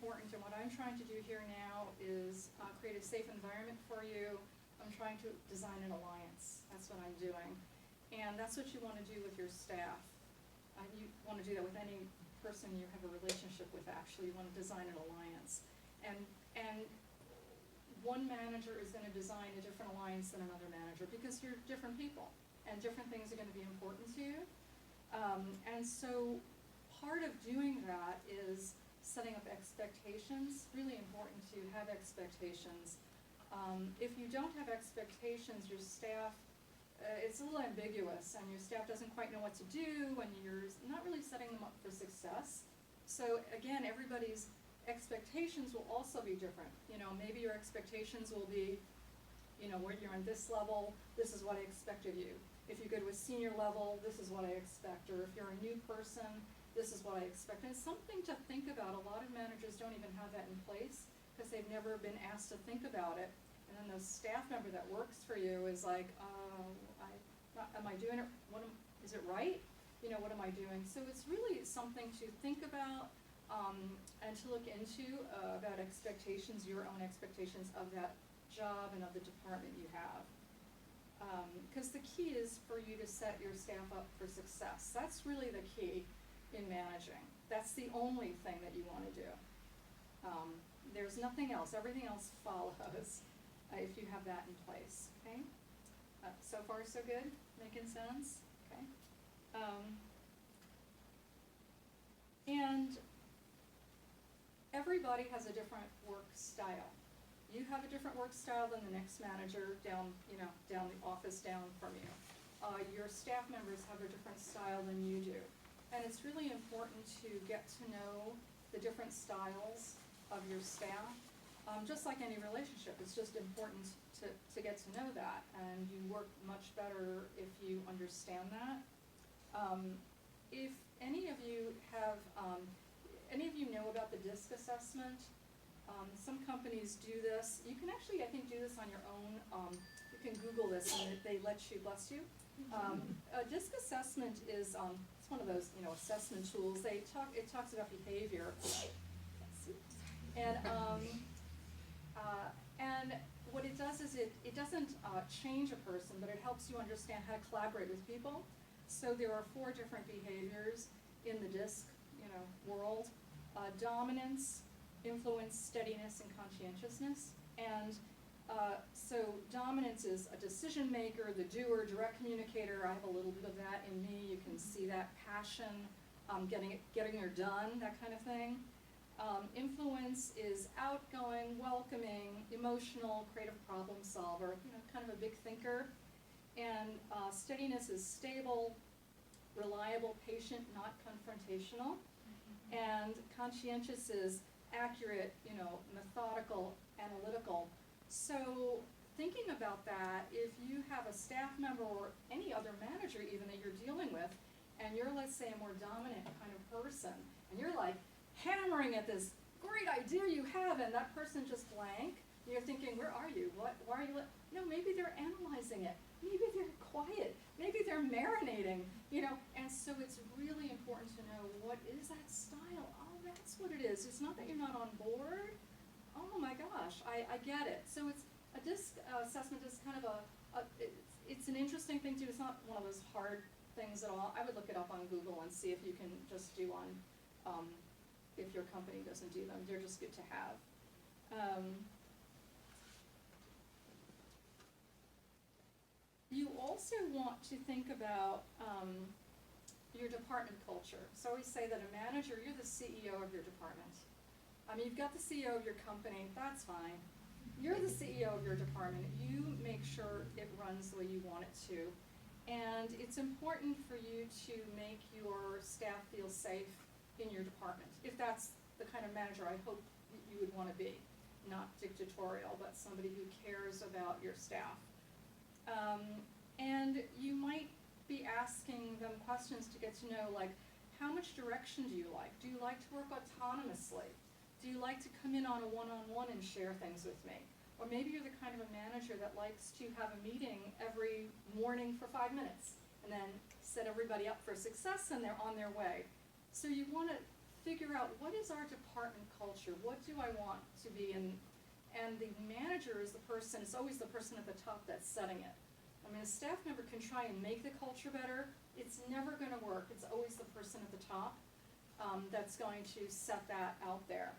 important, and what I'm trying to do here now is create a safe environment for you. I'm trying to design an alliance. That's what I'm doing. And that's what you want to do with your staff. You want to do that with any person you have a relationship with, actually. You want to design an alliance. And one manager is going to design a different alliance than another manager because you're different people, and different things are going to be important to you. And so part of doing that is setting up expectations. Really important to have expectations. If you don't have expectations, your staff, it's a little ambiguous, and your staff doesn't quite know what to do, and you're not really setting them up for success. So again, everybody's expectations will also be different. You know, maybe your expectations will be, you know, when you're on this level, this is what I expect of you. If you go to a senior level, this is what I expect. Or if you're a new person, this is what I expect. And it's something to think about. A lot of managers don't even have that in place because they've never been asked to think about it. And then the staff member that works for you is like, am I doing it? Is it right? You know, what am I doing? So it's really something to think about and to look into about expectations, your own expectations of that job and of the department you have. Because the key is for you to set your staff up for success. That's really the key in managing. That's the only thing that you want to do. There's nothing else. Everything else follows if you have that in place. Okay. So far, so good? Making sense? Okay. And everybody has a different work style. You have a different work style than the next manager down the office down from you. Your staff members have a different style than you do. And it's really important to get to know the different styles of your staff. Just like any relationship, it's just important to get to know that, and you work much better if you understand that. If any of you have, any of you know about the DISC assessment? Some companies do this. You can actually, I think, do this on your own. You can Google this, and they let you, bless you. A DISC assessment is it's one of those assessment tools. It talks about behavior, and what it does is it doesn't change a person, but it helps you understand how to collaborate with people. So there are 4 different behaviors in the DISC world: dominance, influence, steadiness, and conscientiousness. And so dominance is a decision maker, the doer, direct communicator. I have a little bit of that in me. You can see that passion, getting her done, that kind of thing. Influence is outgoing, welcoming, emotional, creative problem solver, kind of a big thinker. And steadiness is stable, reliable, patient, not confrontational. And conscientious is accurate, methodical, analytical. So thinking about that, if you have a staff member or any other manager even that you're dealing with, and you're, let's say, a more dominant kind of person, and you're like hammering at this great idea you have, and that person just blank, you're thinking, where are you? Why are you? No, maybe they're analyzing it. Maybe they're quiet. Maybe they're marinating, and so it's really important to know, what is that style? Oh, that's what it is. It's not that you're not on board. Oh my gosh, I get it. So it's a DISC assessment is kind of it's an interesting thing too. It's not one of those hard things at all. I would look it up on Google and see if you can just do on, if your company doesn't do them. They're just good to have. You also want to think about your department culture. So I always say that a manager, you're the CEO of your department. You've got the CEO of your company, that's fine. You're the CEO of your department. You make sure it runs the way you want it to. And it's important for you to make your staff feel safe in your department, if that's the kind of manager I hope you would want to be. Not dictatorial, but somebody who cares about your staff. And you might be asking them questions to get to know, like, how much direction do you like? Do you like to work autonomously? Do you like to come in on a one-on-one and share things with me? Or maybe you're the kind of a manager that likes to have a meeting every morning for 5 minutes and then set everybody up for success and they're on their way. So you want to figure out what is our department culture, what do I want to be, and the manager is the person, it's always the person at the top that's setting it. I mean, a staff member can try and make the culture better, it's never gonna work, it's always the person at the top that's going to set that out there.